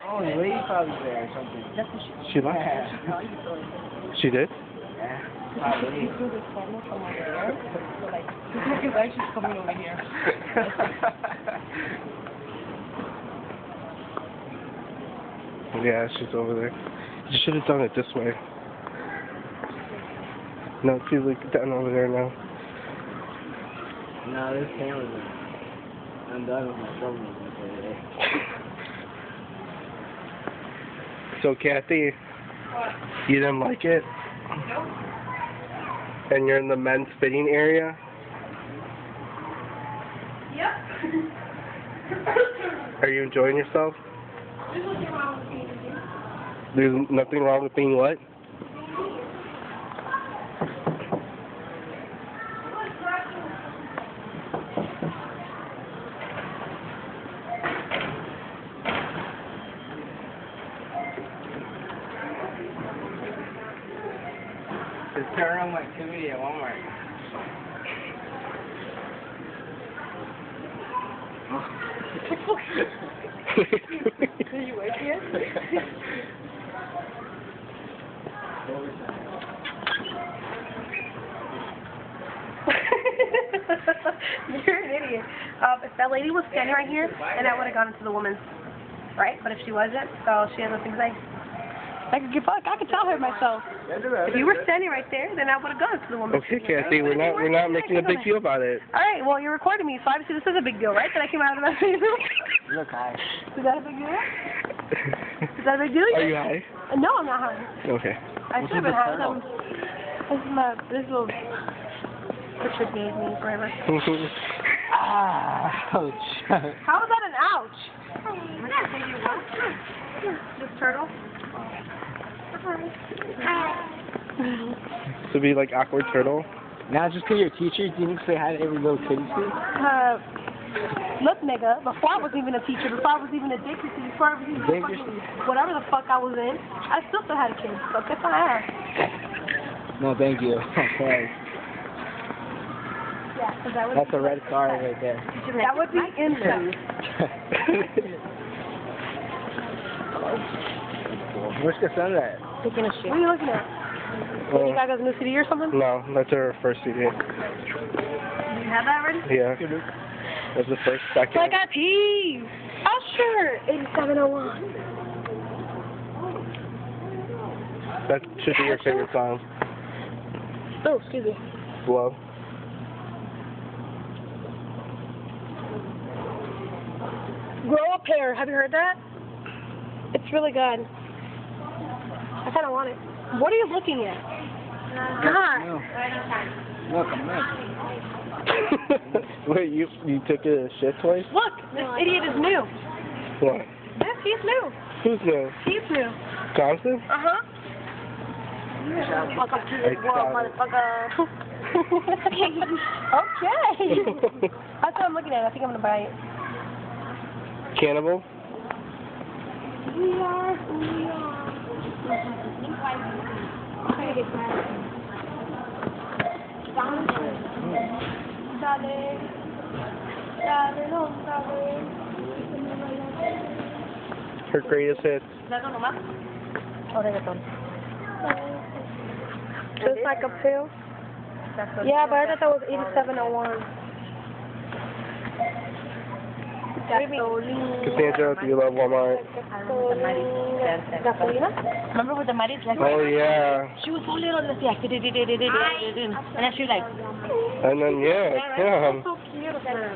Oh, the lady probably there or something. That's what she. She left? Yeah. She did? Yeah. Probably. She threw the camera from over there. So like, because I she's coming over here. Yeah, she's over there. You should have done it this way. No, she's like down over there now. No, this camera's in. I'm done with my phone for today. So, Kathy, you didn't like it? Nope. And you're in the men's fitting area? Yep. Are you enjoying yourself? There's nothing wrong with being here. There's nothing wrong with being what? It's paranormal activity at Walmart. Did you wake yet? You're an idiot. If that lady was standing right here, then I would have gone into the woman's, right? But if she wasn't, so she has nothing to say. I could tell her myself. If you were standing right there, then I would have gone to the woman's. Okay, Kathy, we're not making a big deal about it. All right, well, you're recording me, so obviously this is a big deal, right? That I came out of the bathroom. Look high. Is that a big deal? Is that a big deal? Are you high? No, I'm not high. Okay. I should have been high. This little picture gave me forever. Ouch. How is that an ouch? This turtle? To be like awkward turtle? Now, just because you're a teacher, do you need to say hi to every little kid you see? Look, nigga, before I was even a teacher, before I was even addicted to, before I was even fucking whatever the fuck I was in, I still had a kid. So kiss my ass. No, thank you. Okay. Yeah, because that would That's a red card right there. That would be incest. Where's Cassandra at? Taking a shit. What are you looking at? Lady Gaga's new CD or something? No, that's her first CD. Do you have that already? Yeah. That's the first, second. So I got peas. Usher, 8701. That should be your favorite song. Oh, excuse me. Blow. Grow Up Hair. Have you heard that? It's really good. I kind of want it. What are you looking at? God. Look, I'm Wait, you took a shit twice? Look, this idiot is new. What? Yes, he's new. Who's new? He's new. Thompson? Uh-huh. Welcome to this world, motherfucker. Okay. That's what I'm looking at. I think I'm going to buy it. Cannibal? We are who we are. Dale, dale, no, dale. Her greatest hits. ¿Reggaeton nomás? O reggaeton? Just like a pill? Yeah, but I thought that was 8701. Cassandra, do you love Walmart? Gasolina? Remember with the Maris? Like, Oh, yeah. she was so little, and like, and then she was like, And then, yeah. so cute of her.